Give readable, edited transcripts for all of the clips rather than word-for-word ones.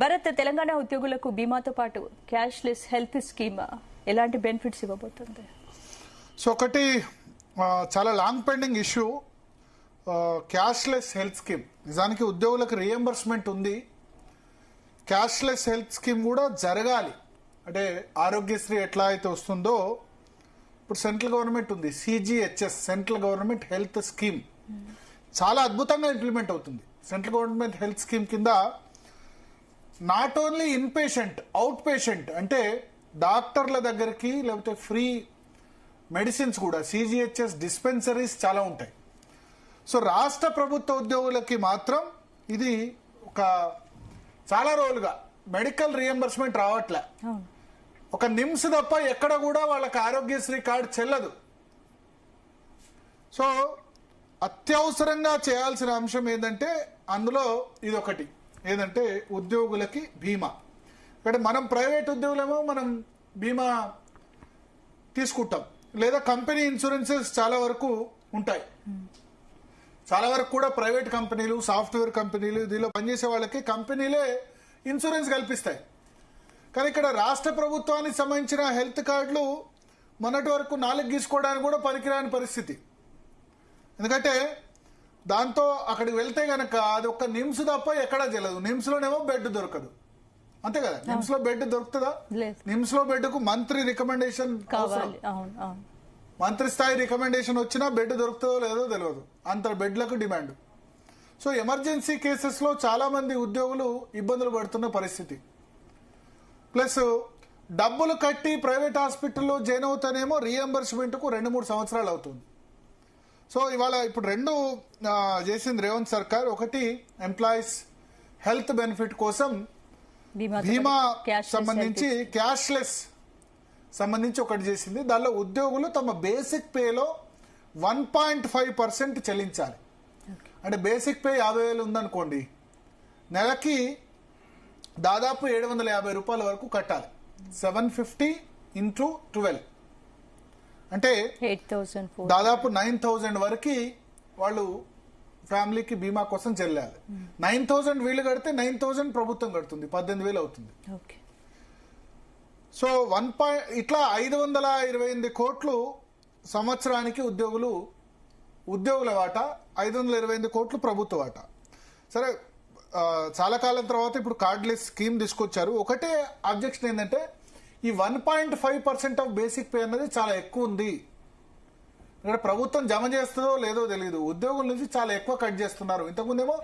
భరత్, తెలంగాణ ఉద్యోగులకు బీమాతో పాటు క్యాష్లెస్ హెల్త్ స్కీమ్ ఎలాంటి బెనిఫిట్స్ ఇవ్వబోతుంది? సో ఒకటి చాలా long pending issue cashless health scheme. నిజానికి ఉద్యోగులకు రియంబర్స్మెంట్ ఉంది, క్యాష్లెస్ హెల్త్ స్కీమ్ కూడా జరగాలి. అంటే ఆరోగ్యశ్రీ ఎట్లా అయితే వస్తుందో ఇప్పుడు సెంట్రల్ గవర్నమెంట్ ఉంది, CGHS central government health scheme చాలా అద్భుతంగా ఇంప్లిమెంట్ అవుతుంది. సెంట్రల్ గవర్నమెంట్ హెల్త్ స్కీమ్ కింద not only in patient, out patient అంటే డాక్టర్ల దగ్గరికి లేకపోతే ఫ్రీ మెడిసిన్స్ కూడా సిజిహెచ్ఎస్ డిస్పెన్సరీస్ చాలా ఉంటాయి. సో రాష్ట్ర ప్రభుత్వ ఉద్యోగులకి మాత్రం ఇది ఒక చాలా రోజులుగా మెడికల్ రియంబర్స్మెంట్ రావట్లే. ఒక నిమ్స్ తప్ప ఎక్కడ కూడా వాళ్ళకి ఆరోగ్యశ్రీ కార్డు చెల్లదు. సో అత్యవసరంగా చేయాల్సిన అంశం ఏంటంటే అందులో ఇది ఒకటి ఏంటంటే ఉద్యోగులకి బీమా. అంటే మనం ప్రైవేట్ ఉద్యోగులేమో మనం బీమా తీసుకుంటాం, లేదా కంపెనీ ఇన్సూరెన్సెస్ చాలా వరకు ఉంటాయి. చాలా వరకు కూడా ప్రైవేట్ కంపెనీలు, సాఫ్ట్వేర్ కంపెనీలు, దీనిలో పనిచేసే వాళ్ళకి కంపెనీలే ఇన్సూరెన్స్ కల్పిస్తాయి. కానీ ఇక్కడ రాష్ట్ర ప్రభుత్వానికి సంబంధించిన హెల్త్ కార్డులు మొన్నటి వరకు 4 గీసుకోవడానికి కూడా పనికిరాని పరిస్థితి. ఎందుకంటే దాంతో అక్కడికి వెళ్తే గనక అది ఒక్క నిమ్స్ తప్ప ఎక్కడా చెల్లదు. నిమ్స్ లోనేమో బెడ్ దొరకదు, అంతే కదా. నిమ్స్ లో బెడ్ దొరుకుతుందా? నిమ్స్ లో బెడ్ కు మంత్రి రికమెండేషన్ కావాలి. మంత్రి స్థాయి రికమెండేషన్ వచ్చినా బెడ్ దొరుకుతుందో లేదో తెలియదు, అంత బెడ్లకు డిమాండ్. సో ఎమర్జెన్సీ కేసెస్ లో చాలా మంది ఉద్యోగులు ఇబ్బందులు పడుతున్న పరిస్థితి. ప్లస్ డబ్బులు కట్టి ప్రైవేట్ హాస్పిటల్లో జాయిన్ అవుతానేమో రీఎంబర్స్మెంట్ కు 2-3 సంవత్సరాలు అవుతుంది. సో ఇవాళ ఇప్పుడు రెండు చేసింది రేవంత్ సర్కార్. ఒకటి ఎంప్లాయీస్ హెల్త్ బెనిఫిట్ కోసం బీమా సంబంధించి క్యాష్లెస్ సంబంధించి ఒకటి చేసింది. దానిలో ఉద్యోగులు తమ బేసిక్ పేలో 1.5% చెల్లించాలి. అంటే బేసిక్ పే 50,000 ఉందనుకోండి, నెలకి దాదాపు 750 రూపాయల వరకు కట్టాలి. 750 × 12 అంటే 8,000, దాదాపు 9,000 వరకు వాళ్ళు ఫ్యామిలీకి బీమా కోసం చెల్లాలి. 9,000 వీళ్ళు కడితే 9,000 ప్రభుత్వం కడుతుంది, 18,000 అవుతుంది. సో ఇట్లా 528 కోట్లు సంవత్సరానికి ఉద్యోగుల వాటా, 528 కోట్లు ప్రభుత్వ వాటా. సరే, చాలా కాలం తర్వాత ఇప్పుడు కార్డ్లెస్ స్కీమ్ తీసుకొచ్చారు. ఒకటే అబ్జెక్షన్ ఏంటంటే ఈ 1.5% ఆఫ్ బేసిక్ పే అన్నది చాలా ఎక్కువ ఉంది. ఇక్కడ ప్రభుత్వం జమ చేస్తుందో లేదో తెలియదు, ఉద్యోగుల నుంచి చాలా ఎక్కువ కట్ చేస్తున్నారు. ఇంతకుముందేమో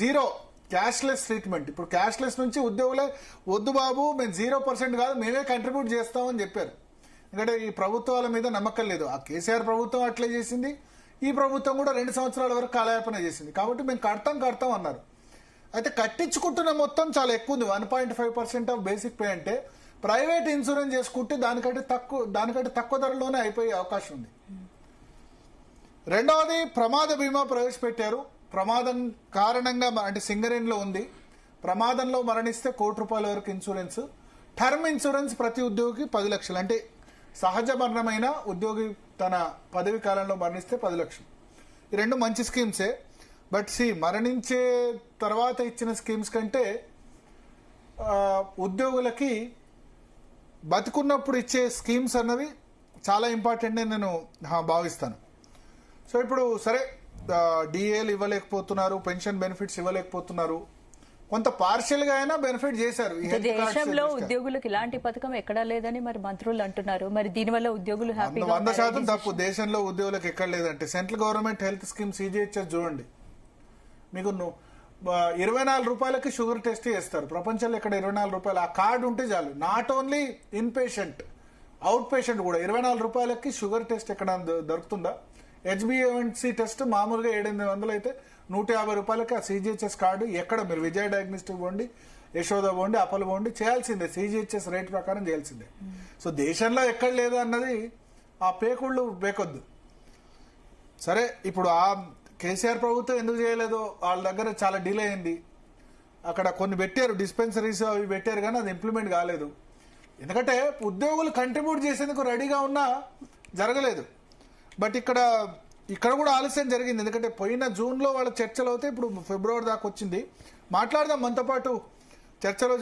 0 క్యాష్లెస్ ట్రీట్మెంట్, ఇప్పుడు క్యాష్లెస్ నుంచి ఉద్యోగులే వద్దు బాబు, మేము 0% కాదు మేమే కంట్రిబ్యూట్ చేస్తామని చెప్పారు. ఎందుకంటే ఈ ప్రభుత్వాల మీద నమ్మకం లేదు. ఆ కేసీఆర్ ప్రభుత్వం అట్లే చేసింది, ఈ ప్రభుత్వం కూడా 2 సంవత్సరాల వరకు కాలయాపన చేసింది. కాబట్టి మేము కడతాం అన్నారు. అయితే కట్టించుకుంటున్న మొత్తం చాలా ఎక్కువ ఉంది. 1.5% ఆఫ్ బేసిక్ పే అంటే ప్రైవేట్ ఇన్సూరెన్స్ చేసుకుంటే దానికంటే తక్కువ ధరలోనే అయిపోయే అవకాశం ఉంది. రెండవది ప్రమాద బీమా ప్రవేశపెట్టారు. ప్రమాదం కారణంగా అంటే సింగరేణిలో ఉంది, ప్రమాదంలో మరణిస్తే ₹1,00,00,000 వరకు ఇన్సూరెన్స్. టర్మ్ ఇన్సూరెన్స్ ప్రతి ఉద్యోగికి 10 లక్షలు. అంటే సహజ మరణమైన ఉద్యోగి తన పదవి కాలంలో మరణిస్తే 10 లక్షలు. ఈ రెండు మంచి స్కీమ్సే. బట్ మరణించే తర్వాత ఇచ్చిన స్కీమ్స్ కంటే ఉద్యోగులకి బతుకున్నప్పుడు ఇచ్చే స్కీమ్స్ అన్నవి చాలా ఇంపార్టెంట్ అని నేను భావిస్తాను. సో ఇప్పుడు సరే, డిఏలు ఇవ్వలేకపోతున్నారు, పెన్షన్ బెనిఫిట్స్ ఇవ్వలేకపోతున్నారు, కొంత పార్షియల్ గా అయినా బెనిఫిట్ చేశారు. దేశంలో ఉద్యోగులకు ఇలాంటి పథకం ఎక్కడా లేదని మరి మంత్రులు అంటున్నారు. మరి దీనివల్ల ఉద్యోగులు 100% తప్పు. దేశంలో ఉద్యోగులకు ఎక్కడ లేదంటే central government health scheme CGHS చూడండి, మీకు 24 రూపాయలకి షుగర్ టెస్ట్ చేస్తారు. ప్రపంచంలో ఇక్కడ 24 రూపాయలు. ఆ కార్డు ఉంటే చాలు. Not only in patient, out patient కూడా 24 రూపాయలకి షుగర్ టెస్ట్ ఎక్కడ దొరుకుతుందా? హెచ్బిఎన్సి టెస్ట్ మామూలుగా 700-800 అయితే 150 రూపాయలకి ఆ సిజిహెచ్ఎస్ కార్డు ఎక్కడ మీరు విజయ డయాగ్నోస్టిక్ పోండి, యశోద పోండి, అపోలో పోండి, చేయాల్సిందే. సిజిహెచ్ఎస్ రేట్ ప్రకారం చేయాల్సిందే. సో దేశంలో ఎక్కడ లేదు అన్నది ఆ పేకుళ్ళు పేకొద్దు. సరే, ఇప్పుడు ఆ కేసీఆర్ ప్రభుత్వం ఎందుకు చేయలేదో వాళ్ళ దగ్గర చాలా డిలే అయింది. అక్కడ కొన్ని పెట్టారు, డిస్పెన్సరీస్ అవి పెట్టారు, కానీ అది ఇంప్లిమెంట్ కాలేదు. ఎందుకంటే ఉద్యోగులు కంట్రిబ్యూట్ చేసేందుకు రెడీగా ఉన్నా జరగలేదు. బట్ ఇక్కడ కూడా ఆలస్యం జరిగింది. ఎందుకంటే పోయిన జూన్లో వాళ్ళ చర్చలు అవుతాయి, ఇప్పుడు ఫిబ్రవరి దాకా వచ్చింది. మాట్లాడదాం మనతో పాటు చర్చలో